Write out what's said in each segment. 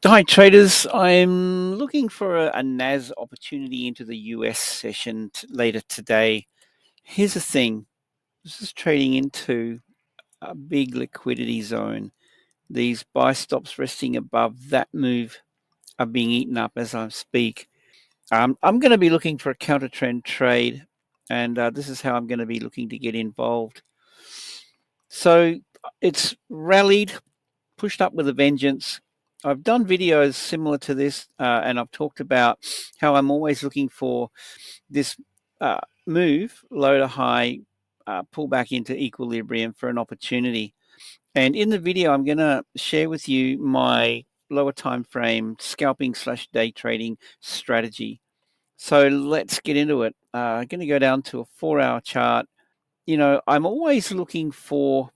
Hi traders, I'm looking for a NAS opportunity into the US session later today. Here's the thing, this is trading into a big liquidity zone. These buy stops resting above that move are being eaten up as I speak. I'm going to be looking for a counter trend trade, and this is how I'm going to be looking to get involved. So it's rallied, pushed up with a vengeance. I've done videos similar to this, and I've talked about how I'm always looking for this move, low to high, pull back into equilibrium for an opportunity. And in the video, I'm going to share with you my lower time frame scalping / day trading strategy. So let's get into it. I'm going to go down to a 4-hour chart. You know, I'm always looking for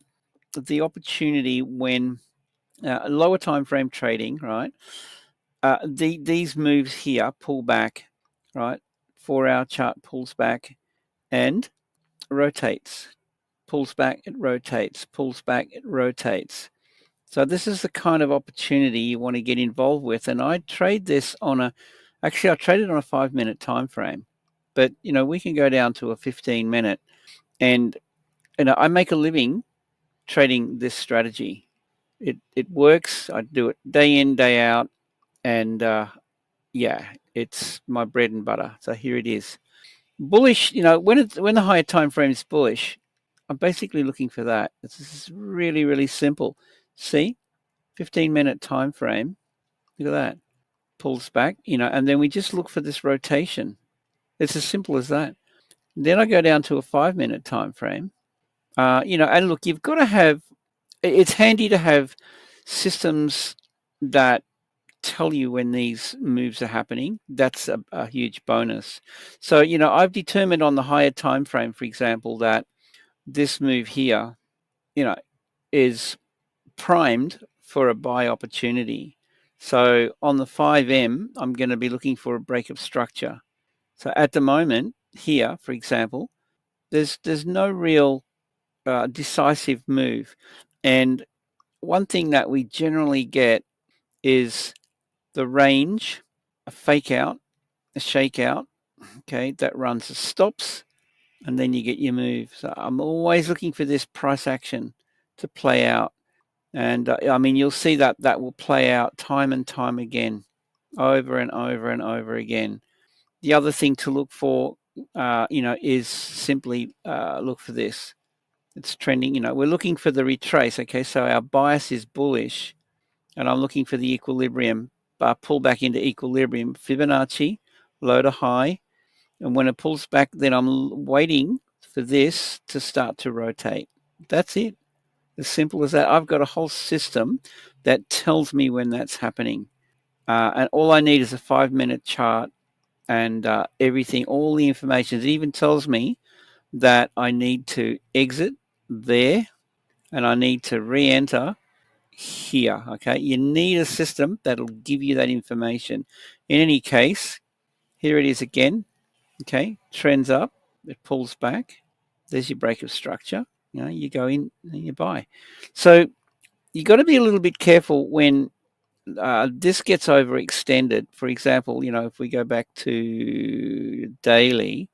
the opportunity when lower time frame trading, right? These moves here pull back, right? 4-hour chart pulls back and rotates, pulls back, it rotates, pulls back, it rotates. So this is the kind of opportunity you want to get involved with. And I trade this on I traded on a 5-minute time frame, but you know, we can go down to a 15-minute, and you know, I make a living trading this strategy. It works. I do it day in, day out, and yeah, it's my bread and butter. So here it is. Bullish, you know, when the higher time frame is bullish, I'm basically looking for that. This is really, really simple. See, 15-minute time frame. Look at that. Pulls back, you know, and then we just look for this rotation. It's as simple as that. Then I go down to a 5-minute time frame. You know, and look, you've got to have. It's handy to have systems that tell you when these moves are happening. That's a huge bonus. So, you know, I've determined on the higher time frame, for example, that this move here, you know, is primed for a buy opportunity. So on the 5M, I'm going to be looking for a break of structure. So at the moment here, for example, there's no real decisive move. And one thing that we generally get is the range, a fake out, a shakeout, okay, that runs as stops, and then you get your move. So I'm always looking for this price action to play out. And I mean, you'll see that that will play out time and time again, over and over and over again. The other thing to look for, you know, is simply look for this. It's trending, you know, we're looking for the retrace. Okay, so our bias is bullish, and I'm looking for the equilibrium, pull back into equilibrium, Fibonacci, low to high. And when it pulls back, then I'm waiting for this to start to rotate. That's it. As simple as that. I've got a whole system that tells me when that's happening. And all I need is a 5-minute chart and everything, all the information. It even tells me that I need to exit there and I need to re-enter here. Okay, you need a system that'll give you that information. In any case, here it is again. Okay, trends up, it pulls back. There's your break of structure. You know, you go in and you buy. So you got to be a little bit careful when this gets overextended. For example, you know, if we go back to daily,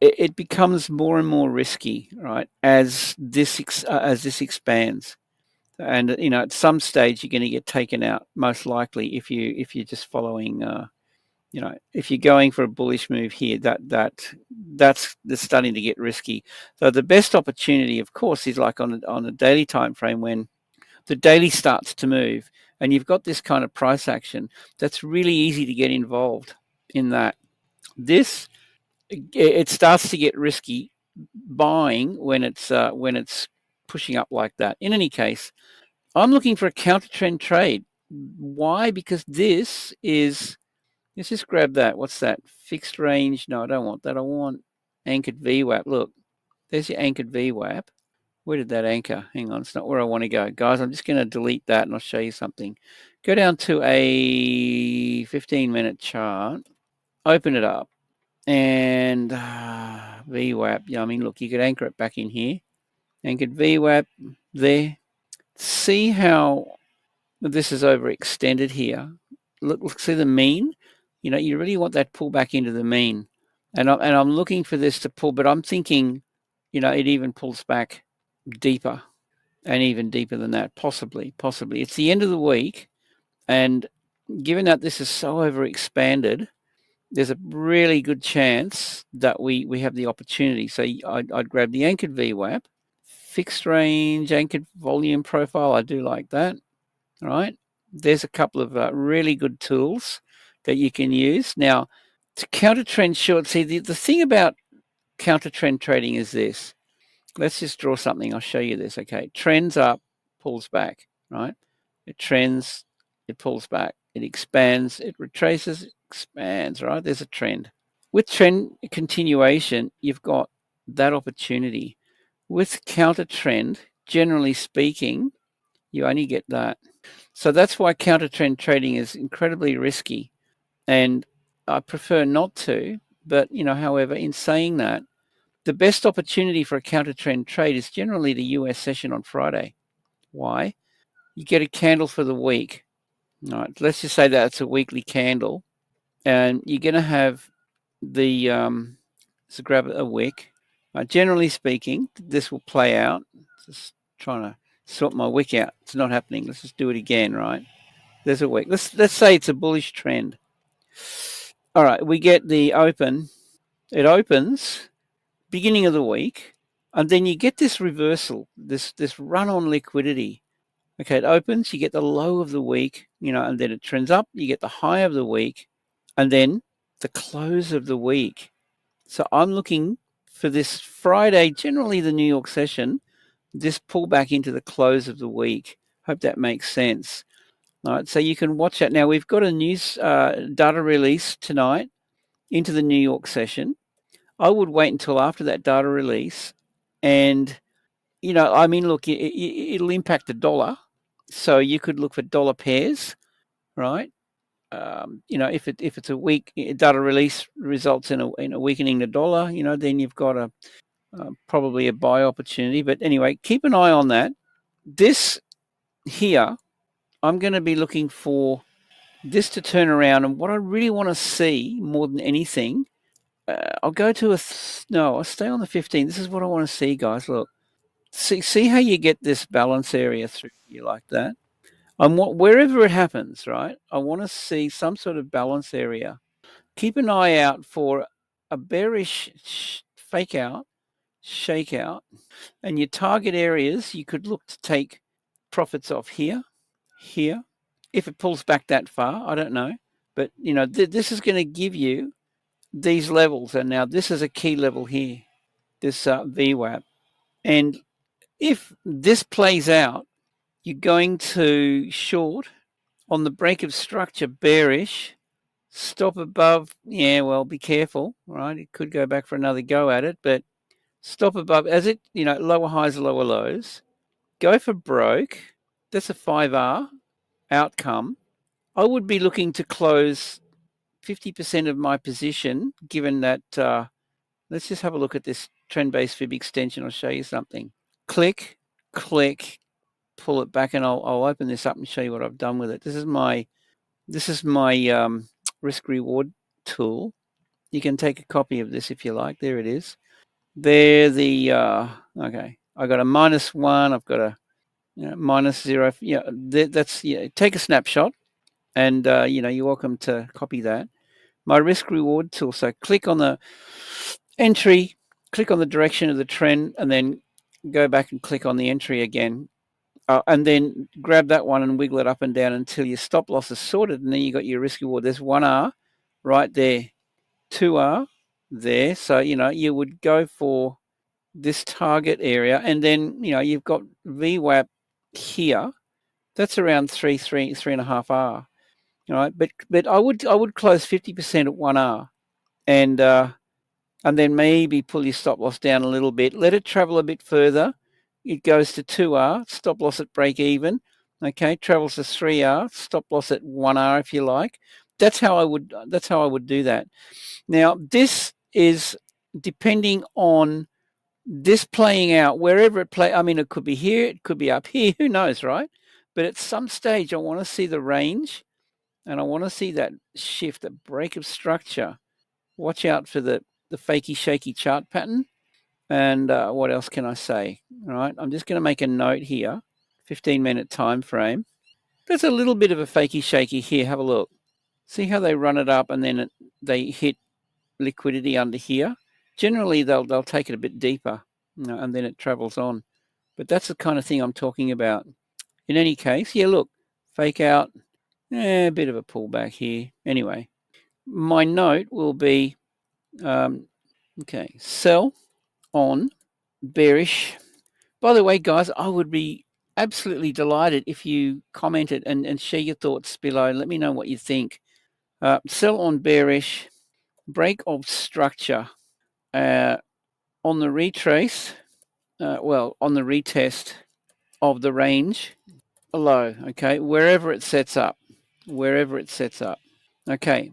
it becomes more and more risky, right? As this expands, and you know, at some stage you're going to get taken out, most likely, if you're just following. You know, if you're going for a bullish move here, that's starting to get risky. So the best opportunity, of course, is like on a daily time frame when the daily starts to move and you've got this kind of price action. That's really easy to get involved in that. This it starts to get risky buying when it's pushing up like that. In any case, I'm looking for a counter trend trade. Why? Because this is. Let's just grab that. What's that? Fixed range? No, I don't want that. I want anchored VWAP. Look, there's your anchored VWAP. Where did that anchor? Hang on, it's not where I want to go. Guys, I'm just going to delete that and I'll show you something. Go down to a 15-minute chart. Open it up. And VWAP. Yeah, I mean, look, you could anchor it back in here. Anchored VWAP there. See how this is overextended here. look, see the mean. You really want that pull back into the mean, and I'm looking for this to pull, but I'm thinking, it even pulls back deeper and even deeper than that, possibly. It's the end of the week, and given that this is so overexpanded, there's a really good chance that we have the opportunity. So I'd grab the anchored VWAP, fixed range anchored volume profile. I do like that. All right. There's a couple of really good tools that you can use. Now, to counter trend short, see, the thing about counter trend trading is this. Let's just draw something. I'll show you this. Okay. Trends up, pulls back, right? It trends, it pulls back, it expands, it retraces, it expands, right? There's a trend. With trend continuation, you've got that opportunity. With counter trend, generally speaking, you only get that. So that's why counter trend trading is incredibly risky, and I prefer not to. But however, in saying that, the best opportunity for a counter trend trade is generally the US session on Friday. Why? You get a candle for the week. All right, let's just say that it's a weekly candle, and you're going to have the so grab a wick. Generally speaking, this will play out. Just trying to sort my wick out. It's not happening. Let's just do it again, right? There's a wick. Let's say it's a bullish trend. All right, we get the open. It opens beginning of the week, and then you get this reversal, this run on liquidity. Okay, it opens, you get the low of the week, and then it trends up, you get the high of the week, and then the close of the week. So I'm looking for this Friday, generally the New York session, this pullback into the close of the week. Hope that makes sense. All right, so you can watch that. Now, we've got a news data release tonight into the New York session. I would wait until after that data release, and look, it'll impact the dollar, so you could look for dollar pairs, right? If it's a weak data release results in a weakening the dollar, then you've got probably a buy opportunity. But anyway, keep an eye on that. This here, I'm going to be looking for this to turn around, and what I really want to see more than anything, I'll go to I'll stay on the 15. This is what I want to see, guys. Look, see how you get this balance area through here like that. Wherever it happens, right? I want to see some sort of balance area. Keep an eye out for a bearish fake out, shakeout, and your target areas. You could look to take profits off here. If it pulls back that far, I don't know, but this is going to give you these levels, and now this is a key level here, this VWAP, and if this plays out, you're going to short on the break of structure, bearish, stop above. Yeah, well, be careful, right? It could go back for another go at it, but stop above as it, lower highs, lower lows. Go for broke. That's a 5R outcome. I would be looking to close 50% of my position, given that. Let's just have a look at this trend-based fib extension. I'll show you something. Click, pull it back, and I'll open this up and show you what I've done with it. This is my risk reward tool. You can take a copy of this if you like. There it is. There okay. I got a -1. I've got a -0. Yeah, that's take a snapshot, and you're welcome to copy that. My risk reward tool. So click on the entry, click on the direction of the trend, and then go back and click on the entry again. And then grab that one and wiggle it up and down until your stop loss is sorted, and then you got your risk reward. There's 1R right there, 2R there. So you would go for this target area, and then you've got VWAP here. That's around 3.5R. All right, but I would close 50% at 1R, and then maybe pull your stop loss down a little bit. Let it travel a bit further. It goes to 2R, stop loss at break even. Okay, travels to 3R, stop loss at 1R if you like. That's how I would do that. Now, this is depending on this playing out wherever it play. I mean, it could be here, it could be up here, who knows, right? But at some stage, I want to see the range. and I want to see that shift, that break of structure. Watch out for the fakey shaky chart pattern. And what else can I say? All right, I'm just going to make a note here, 15-minute time frame. There's a little bit of a fakey shaky here. Have a look. See how they run it up and then they hit liquidity under here. Generally, they'll take it a bit deeper, and then it travels on. But that's the kind of thing I'm talking about. In any case, yeah, look, fake out, a bit of a pullback here. Anyway, my note will be, okay, sell on bearish. By the way, guys, I would be absolutely delighted if you commented and share your thoughts below. Let me know what you think. Sell on bearish, break of structure on the retrace, on the retest of the range below, okay, wherever it sets up. Okay,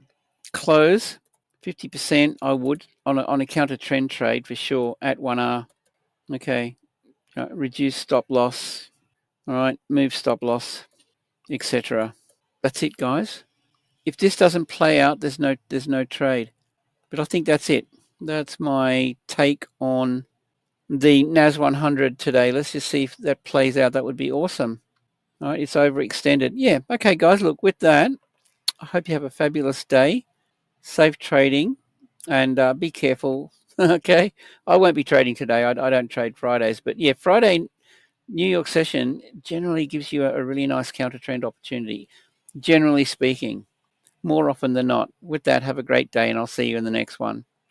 close 50%. I would on a counter trend trade for sure at 1R. Okay, reduce stop loss. All right, move stop loss, etc. That's it, guys. If this doesn't play out, there's no trade. But I think that's it. That's my take on the NAS100 today. Let's just see if that plays out. That would be awesome. All right, it's overextended. Yeah. Okay, guys. Look, with that, I hope you have a fabulous day. Safe trading, and be careful. Okay, I won't be trading today. I don't trade Fridays, but yeah, Friday New York session generally gives you a really nice counter trend opportunity. Generally speaking, more often than not. With that, have a great day, and I'll see you in the next one.